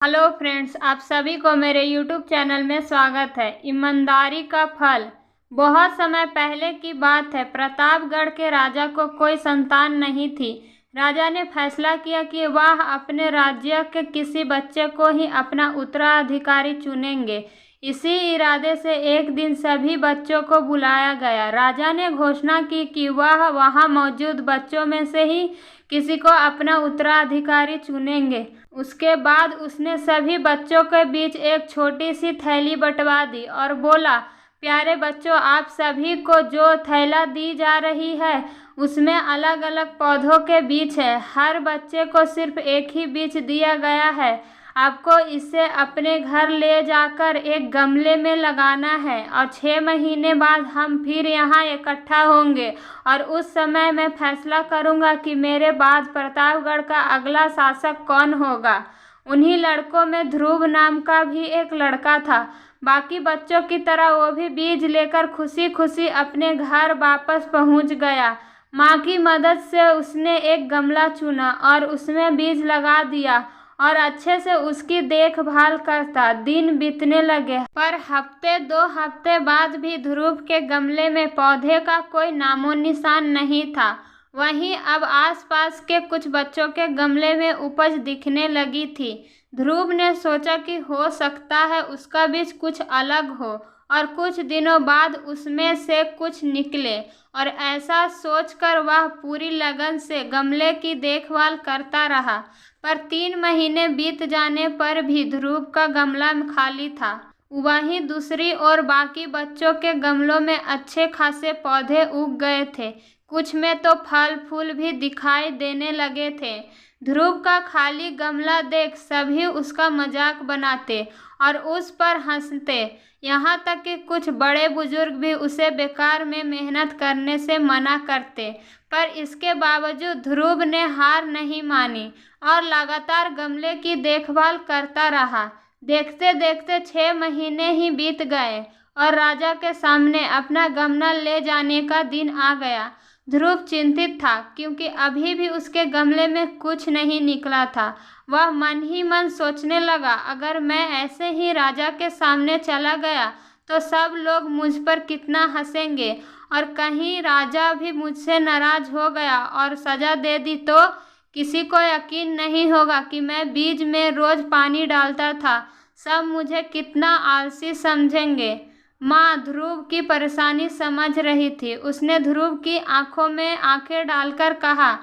Hello friends, आप सभी को मेरे यूट्यूब चैनल में स्वागत है। ईमानदारी का फल। बहुत समय पहले की बात है। प्रतापगढ़ के राजा को कोई संतान नहीं थी। राजा ने फैसला किया कि वह अपने राज्य के किसी बच्चे को ही अपना उत्तराधिकारी चुनेंगे। इसी इरादे से एक दिन सभी बच्चों को बुलाया गया। राजा ने घोषणा की कि वह वहां मौजूद बच्चों में से ही किसी को अपना उत्तराधिकारी चुनेंगे। उसके बाद उसने सभी बच्चों के बीच एक छोटी सी थैली बंटवा दी और बोला, प्यारे बच्चों, आप सभी को जो थैला दी जा रही है उसमें अलग अलग पौधों के बीज है। हर बच्चे को सिर्फ एक ही बीज दिया गया है। आपको इसे अपने घर ले जाकर एक गमले में लगाना है और 6 महीने बाद हम फिर यहाँ इकट्ठा होंगे और उस समय मैं फैसला करूँगा कि मेरे बाद प्रतापगढ़ का अगला शासक कौन होगा। उन्हीं लड़कों में ध्रुव नाम का भी एक लड़का था। बाकी बच्चों की तरह वो भी बीज लेकर खुशी खुशी अपने घर वापस पहुँच गया। माँ की मदद से उसने एक गमला चुना और उसमें बीज लगा दिया और अच्छे से उसकी देखभाल करता। दिन बीतने लगे, पर हफ्ते 2 हफ्ते बाद भी ध्रुव के गमले में पौधे का कोई नामो निशान नहीं था। वहीं अब आसपास के कुछ बच्चों के गमले में उपज दिखने लगी थी। ध्रुव ने सोचा कि हो सकता है उसका बीज कुछ अलग हो और कुछ दिनों बाद उसमें से कुछ निकले, और ऐसा सोचकर वह पूरी लगन से गमले की देखभाल करता रहा। पर 3 महीने बीत जाने पर भी ध्रुव का गमला खाली था। वहीं दूसरी ओर बाकी बच्चों के गमलों में अच्छे खासे पौधे उग गए थे। कुछ में तो फल फूल भी दिखाई देने लगे थे। ध्रुव का खाली गमला देख सभी उसका मजाक बनाते और उस पर हंसते। यहाँ तक कि कुछ बड़े बुजुर्ग भी उसे बेकार में मेहनत करने से मना करते। पर इसके बावजूद ध्रुव ने हार नहीं मानी और लगातार गमले की देखभाल करता रहा। देखते देखते 6 महीने ही बीत गए और राजा के सामने अपना गमला ले जाने का दिन आ गया। ध्रुव चिंतित था क्योंकि अभी भी उसके गमले में कुछ नहीं निकला था। वह मन ही मन सोचने लगा, अगर मैं ऐसे ही राजा के सामने चला गया तो सब लोग मुझ पर कितना हंसेंगे, और कहीं राजा भी मुझसे नाराज हो गया और सजा दे दी तो किसी को यकीन नहीं होगा कि मैं बीज में रोज पानी डालता था। सब मुझे कितना आलसी समझेंगे। माँ ध्रुव की परेशानी समझ रही थी। उसने ध्रुव की आंखों में आंखें डालकर कहा,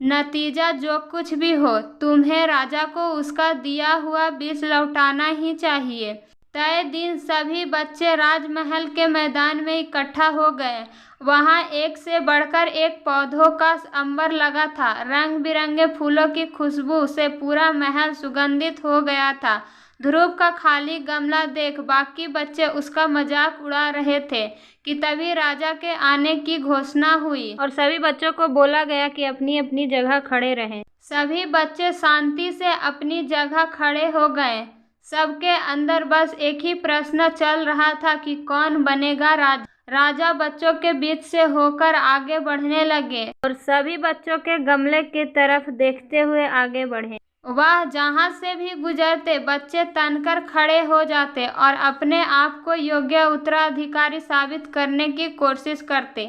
नतीजा जो कुछ भी हो, तुम्हें राजा को उसका दिया हुआ बीज लौटाना ही चाहिए। तय दिन सभी बच्चे राजमहल के मैदान में इकट्ठा हो गए। वहां एक से बढ़कर एक पौधों का अंबर लगा था। रंग बिरंगे फूलों की खुशबू से पूरा महल सुगंधित हो गया था। ध्रुव का खाली गमला देख बाकी बच्चे उसका मजाक उड़ा रहे थे कि तभी राजा के आने की घोषणा हुई और सभी बच्चों को बोला गया कि अपनी अपनी जगह खड़े रहें। सभी बच्चे शांति से अपनी जगह खड़े हो गए। सबके अंदर बस एक ही प्रश्न चल रहा था कि कौन बनेगा राजा। राजा बच्चों के बीच से होकर आगे बढ़ने लगे और सभी बच्चों के गमले की तरफ देखते हुए आगे बढ़े। वह जहां से भी गुजरते बच्चे तनकर खड़े हो जाते और अपने आप को योग्य उत्तराधिकारी साबित करने की कोशिश करते।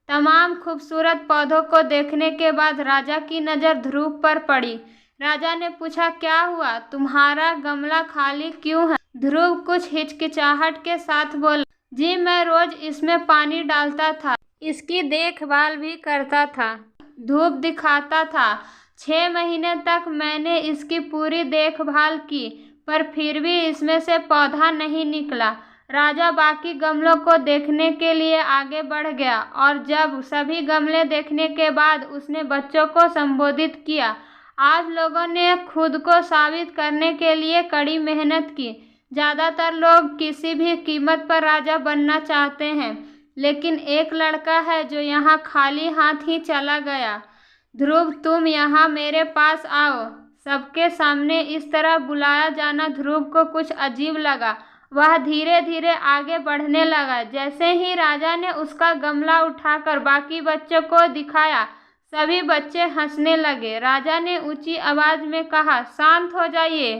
तमाम खूबसूरत पौधों को देखने के बाद राजा की नज़र ध्रुव पर पड़ी। राजा ने पूछा, क्या हुआ, तुम्हारा गमला खाली क्यों है? ध्रुव कुछ हिचकिचाहट के साथ बोला, जी मैं रोज इसमें पानी डालता था, इसकी देखभाल भी करता था, धूप दिखाता था। 6 महीने तक मैंने इसकी पूरी देखभाल की, पर फिर भी इसमें से पौधा नहीं निकला। राजा बाकी गमलों को देखने के लिए आगे बढ़ गया और जब सभी गमले देखने के बाद उसने बच्चों को संबोधित किया, आज लोगों ने खुद को साबित करने के लिए कड़ी मेहनत की। ज़्यादातर लोग किसी भी कीमत पर राजा बनना चाहते हैं, लेकिन एक लड़का है जो यहाँ खाली हाथ ही चला गया। ध्रुव, तुम यहाँ मेरे पास आओ। सबके सामने इस तरह बुलाया जाना ध्रुव को कुछ अजीब लगा। वह धीरे धीरे आगे बढ़ने लगा। जैसे ही राजा ने उसका गमला उठाकर बाकी बच्चों को दिखाया, सभी बच्चे हंसने लगे। राजा ने ऊंची आवाज में कहा, शांत हो जाइए,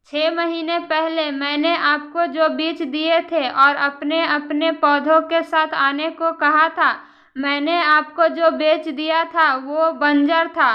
6 महीने पहले मैंने आपको जो बीज दिए थे और अपने अपने पौधों के साथ आने को कहा था, मैंने आपको जो बेच दिया था वो बंजर था।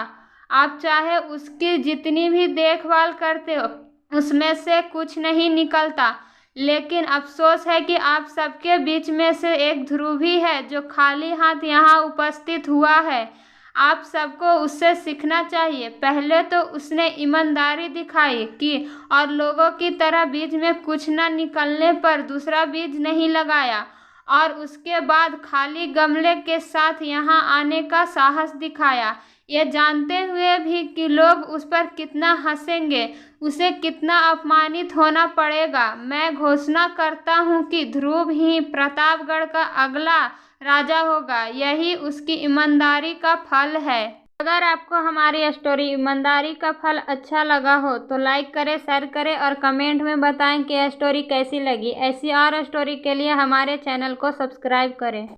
आप चाहे उसकी जितनी भी देखभाल करते हो उसमें से कुछ नहीं निकलता। लेकिन अफसोस है कि आप सबके बीच में से एक ध्रुव ही है जो खाली हाथ यहाँ उपस्थित हुआ है। आप सबको उससे सीखना चाहिए। पहले तो उसने ईमानदारी दिखाई कि और लोगों की तरह बीज में कुछ न निकलने पर दूसरा बीज नहीं लगाया, और उसके बाद खाली गमले के साथ यहाँ आने का साहस दिखाया, ये जानते हुए भी कि लोग उस पर कितना हंसेंगे, उसे कितना अपमानित होना पड़ेगा। मैं घोषणा करता हूँ कि ध्रुव ही प्रतापगढ़ का अगला राजा होगा। यही उसकी ईमानदारी का फल है। अगर आपको हमारी स्टोरी ईमानदारी का फल अच्छा लगा हो तो लाइक करें, शेयर करें और कमेंट में बताएं कि यह स्टोरी कैसी लगी। ऐसी और स्टोरी के लिए हमारे चैनल को सब्सक्राइब करें।